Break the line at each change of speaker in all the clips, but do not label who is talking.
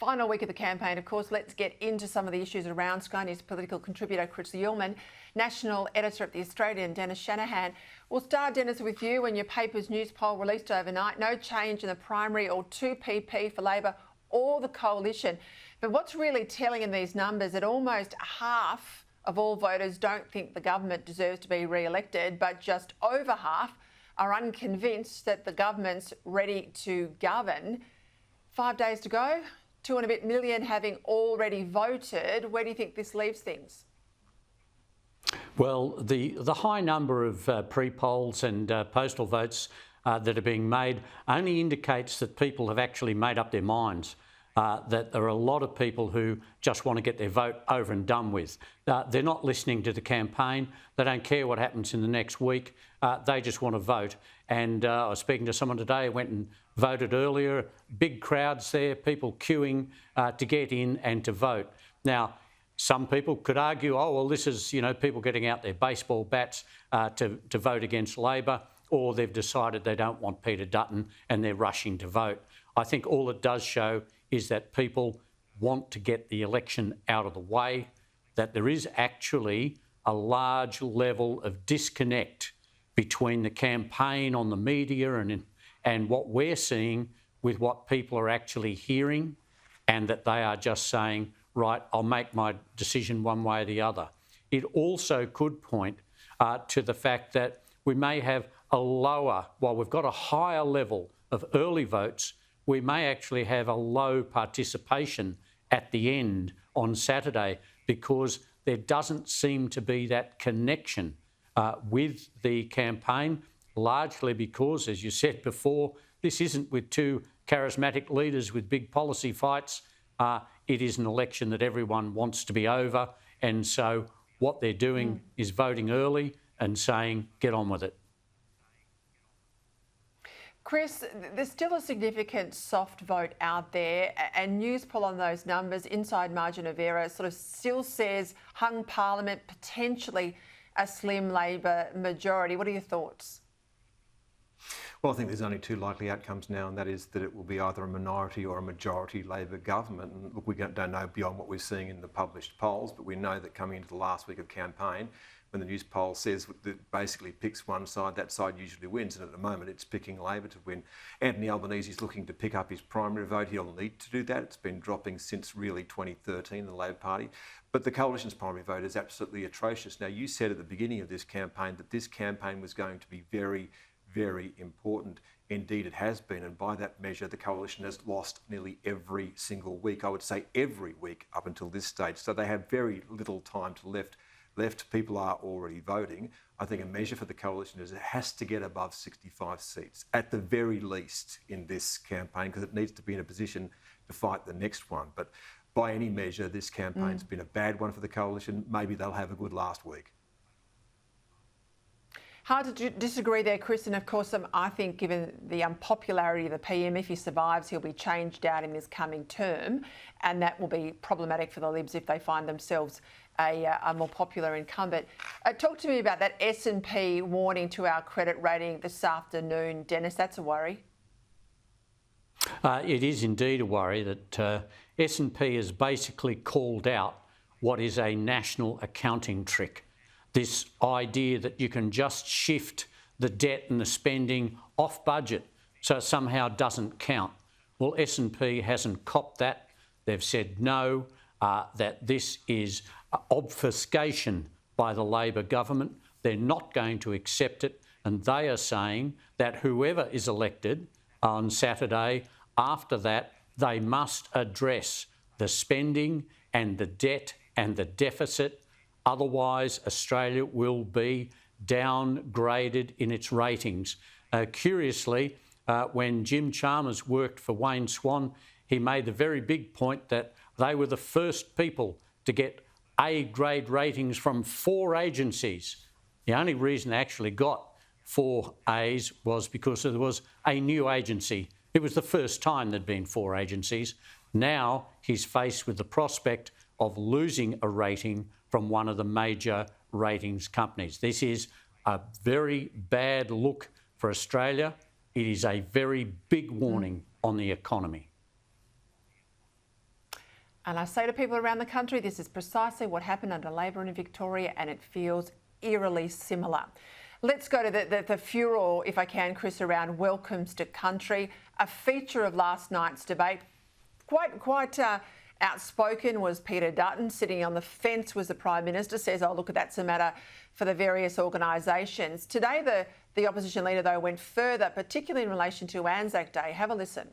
Final week of the campaign, of course. Let's get into some of the issues around. Sky News political contributor Chris Uhlmann, national editor at The Australian, Dennis Shanahan. We'll start, Dennis, with you. When your paper's news poll released overnight, no change in the primary or 2PP for Labor or the coalition. But what's really telling in these numbers that almost half of all voters don't think the government deserves to be re-elected, but just over half are unconvinced that the government's ready to govern. 5 days to go, 2 and a bit million having already voted. Where do you think this leaves things?
Well, the high number of pre-polls and postal votes that are being made only indicates that people have actually made up their minds, that there are a lot of people who just want to get their vote over and done with. They're not listening to the campaign. They don't care what happens in the next week. They just want to vote. And I was speaking to someone today who went and voted earlier. Big crowds there, people queuing to get in and to vote. Now, some people could argue, oh, well, this is, people getting out their baseball bats to vote against Labor, or they've decided they don't want Peter Dutton and they're rushing to vote. I think all it does show is that people want to get the election out of the way, that there is actually a large level of disconnect between the campaign on the media and what we're seeing with what people are actually hearing, and that they are just saying, right, I'll make my decision one way or the other. It also could point to the fact that we may have while we've got a higher level of early votes, we may actually have a low participation at the end on Saturday, because there doesn't seem to be that connection with the campaign, largely because, as you said before, this isn't with two charismatic leaders with big policy fights. It is an election that everyone wants to be over. And so what they're doing is voting early and saying, get on with it.
Chris, there's still a significant soft vote out there, and Newspoll on those numbers, inside margin of error, sort of still says hung parliament, potentially a slim Labor majority. What are your thoughts?
Well, I think there's only two likely outcomes now, and that is that it will be either a minority or a majority Labor government. And look, we don't know beyond what we're seeing in the published polls, but we know that coming into the last week of campaign, when the news poll says that basically picks one side, that side usually wins. And at the moment, it's picking Labor to win. Anthony Albanese is looking to pick up his primary vote. He'll need to do that. It's been dropping since really 2013, the Labor Party. But the coalition's primary vote is absolutely atrocious. Now, you said at the beginning of this campaign that this campaign was going to be very, very important. Indeed, it has been. And by that measure, the coalition has lost nearly every single week. I would say every week up until this stage. So they have very little time to left. People are already voting. I think a measure for the coalition is it has to get above 65 seats, at the very least, in this campaign, because it needs to be in a position to fight the next one. But by any measure, this campaign's been a bad one for the coalition. Maybe they'll have a good last week.
Hard to disagree there, Chris. And of course, I think given the unpopularity of the PM, if he survives, he'll be changed out in this coming term. And that will be problematic for the Libs if they find themselves a more popular incumbent. Talk to me about that S&P warning to our credit rating this afternoon. Dennis, that's a worry.
It is indeed a worry that S&P has basically called out what is a national accounting trick. This idea that you can just shift the debt and the spending off budget so it somehow doesn't count. Well, S&P hasn't copped that. They've said no, that this is obfuscation by the Labor government. They're not going to accept it, and they are saying that whoever is elected on Saturday, after that, they must address the spending and the debt and the deficit. Otherwise, Australia will be downgraded in its ratings. Curiously, when Jim Chalmers worked for Wayne Swan, he made the very big point that they were the first people to get A-grade ratings from 4 agencies. The only reason they actually got 4 A's was because there was a new agency. It was the first time there'd been 4 agencies. Now he's faced with the prospect of losing a rating from one of the major ratings companies. This is a very bad look for Australia. It is a very big warning on the economy.
And I say to people around the country, this is precisely what happened under Labor in Victoria, and it feels eerily similar. Let's go to the furor, if I can, Chris, around welcomes to country. A feature of last night's debate, quite outspoken, was Peter Dutton. Sitting on the fence was the Prime Minister, says, oh, look, that's a matter for the various organisations. Today, the opposition leader, though, went further, particularly in relation to Anzac Day. Have a listen.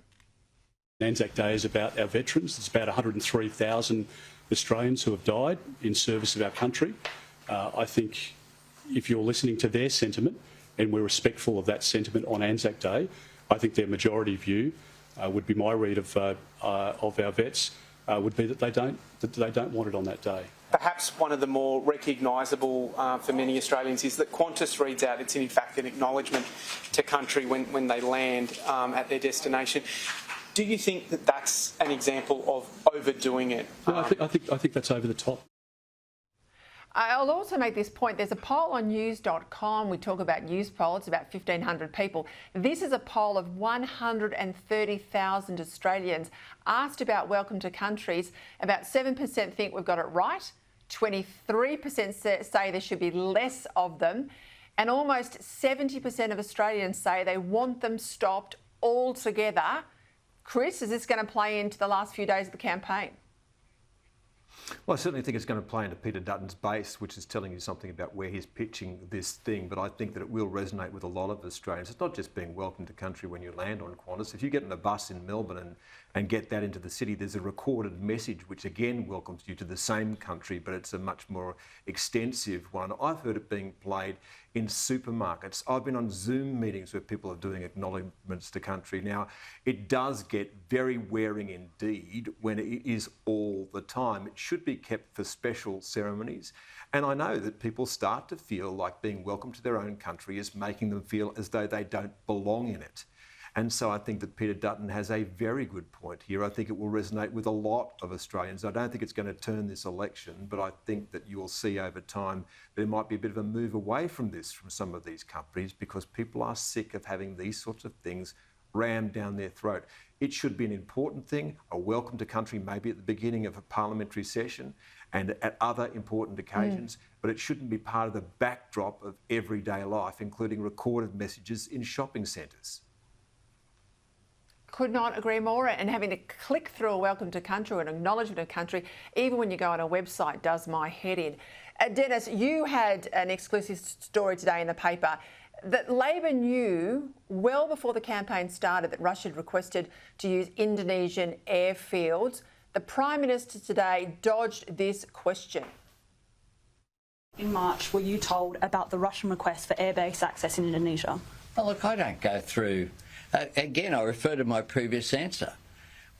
Anzac Day is about our veterans. It's about 103,000 Australians who have died in service of our country. I think if you're listening to their sentiment, and we're respectful of that sentiment on Anzac Day, I think their majority view would be my read of our vets would be that they don't want it on that day.
Perhaps one of the more recognisable for many Australians is that Qantas reads out it's in fact an acknowledgement to country when they land at their destination. Do you think that that's an example of overdoing it?
No, I think that's over the top.
I'll also make this point. There's a poll on news.com. We talk about news poll. It's about 1,500 people. This is a poll of 130,000 Australians asked about welcome to countries. About 7% think we've got it right. 23% say there should be less of them. And almost 70% of Australians say they want them stopped altogether. Chris, is this going to play into the last few days of the campaign?
Well, I certainly think it's going to play into Peter Dutton's base, which is telling you something about where he's pitching this thing. But I think that it will resonate with a lot of Australians. It's not just being welcome to country when you land on Qantas. If you get in a bus in Melbourne and get that into the city, there's a recorded message which again welcomes you to the same country, but it's a much more extensive one. I've heard it being played in supermarkets. I've been on Zoom meetings where people are doing acknowledgements to country. Now, it does get very wearing indeed when it is all the time. It should be kept for special ceremonies. And I know that people start to feel like being welcome to their own country is making them feel as though they don't belong in it. And so I think that Peter Dutton has a very good point here. I think it will resonate with a lot of Australians. I don't think it's going to turn this election, but I think that you will see over time there might be a bit of a move away from this from some of these companies because people are sick of having these sorts of things rammed down their throat. It should be an important thing, a welcome to country maybe at the beginning of a parliamentary session and at other important occasions, but it shouldn't be part of the backdrop of everyday life, including recorded messages in shopping centres.
Could not agree more. And having to click through a welcome to country or an acknowledgement of country, even when you go on a website, does my head in. Dennis, you had an exclusive story today in the paper that Labor knew well before the campaign started that Russia had requested to use Indonesian airfields. The Prime Minister today dodged this question.
In March, were you told about the Russian request for airbase access in Indonesia?
Well, look, I don't go through... again, I refer to my previous answer.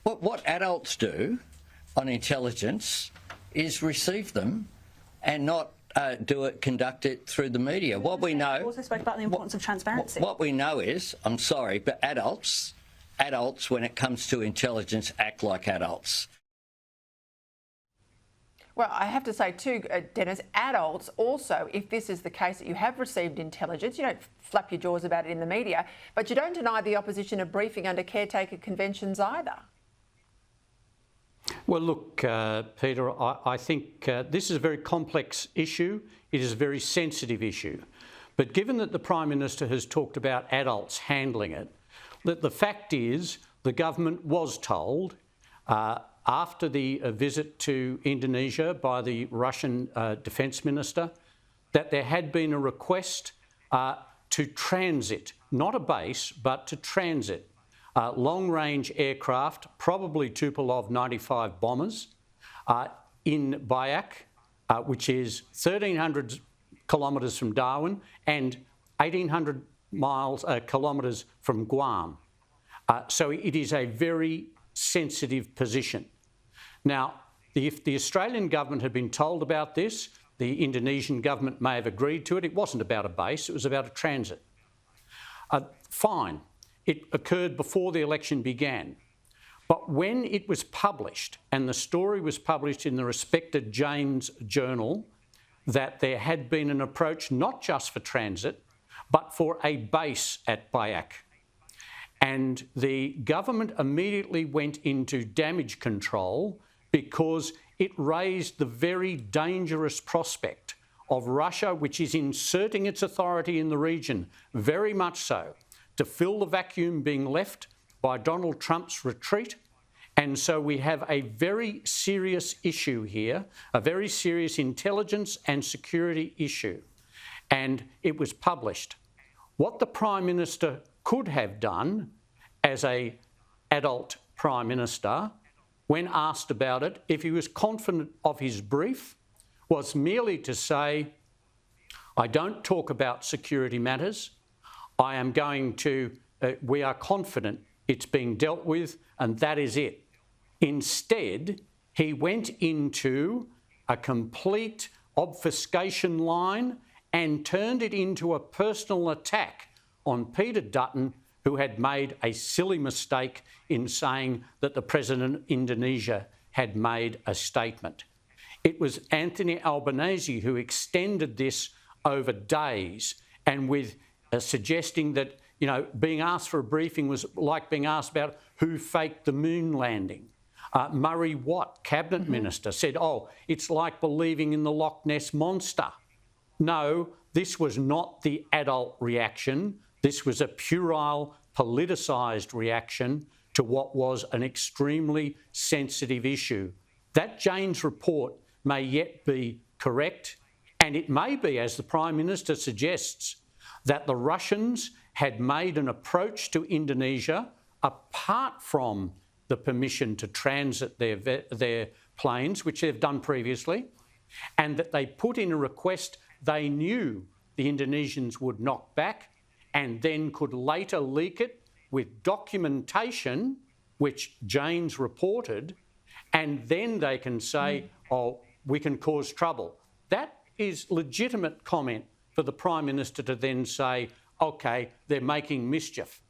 What adults do on intelligence is receive them and not conduct it through the media. What we know...
You also spoke about the importance of transparency.
What we know is, I'm sorry, but adults, when it comes to intelligence, act like adults.
Well, I have to say too, Dennis, adults also, if this is the case that you have received intelligence, you don't flap your jaws about it in the media, but you don't deny the opposition a briefing under caretaker conventions either.
Well, look, Peter, I think this is a very complex issue. It is a very sensitive issue. But given that the Prime Minister has talked about adults handling it, that the fact is the government was told after the visit to Indonesia by the Russian Defence Minister that there had been a request to transit, not a base, but to transit long-range aircraft, probably Tupolev 95 bombers, in Biak, which is 1,300 kilometres from Darwin and 1,800 kilometres from Guam. So it is a very sensitive position. Now, if the Australian government had been told about this, the Indonesian government may have agreed to it. It wasn't about a base, it was about a transit. Fine, it occurred before the election began. But when it was published, and the story was published in the respected Jane's Journal, that there had been an approach not just for transit, but for a base at Biak. And the government immediately went into damage control because it raised the very dangerous prospect of Russia, which is inserting its authority in the region, very much so, to fill the vacuum being left by Donald Trump's retreat. And so we have a very serious issue here, a very serious intelligence and security issue. And it was published. What the Prime Minister could have done as an adult Prime Minister, when asked about it, if he was confident of his brief, was merely to say, I don't talk about security matters. I am going to, we are confident it's being dealt with, and that is it. Instead, he went into a complete obfuscation line and turned it into a personal attack on Peter Dutton, who had made a silly mistake in saying that the President of Indonesia had made a statement. It was Anthony Albanese who extended this over days, and with suggesting that, you know, being asked for a briefing was like being asked about who faked the moon landing. Murray Watt, Cabinet Minister, said, oh, it's like believing in the Loch Ness Monster. No, this was not the adult reaction. This was a puerile, politicised reaction to what was an extremely sensitive issue. That Jane's report may yet be correct, and it may be, as the Prime Minister suggests, that the Russians had made an approach to Indonesia apart from the permission to transit their planes, which they've done previously, and that they put in a request they knew the Indonesians would knock back, and then could later leak it with documentation, which Jane's reported, and then they can say, oh, we can cause trouble. That is legitimate comment for the Prime Minister to then say, OK, they're making mischief.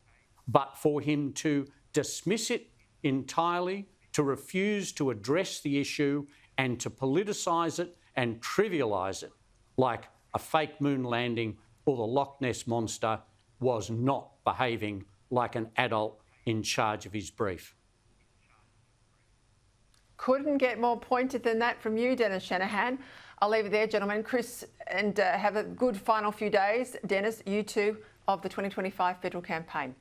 But for him to dismiss it entirely, to refuse to address the issue and to politicise it and trivialise it like a fake moon landing or the Loch Ness Monster was not behaving like an adult in charge of his brief.
Couldn't get more pointed than that from you, Dennis Shanahan. I'll leave it there, gentlemen. Chris, and have a good final few days. Dennis, you too, of the 2025 federal campaign.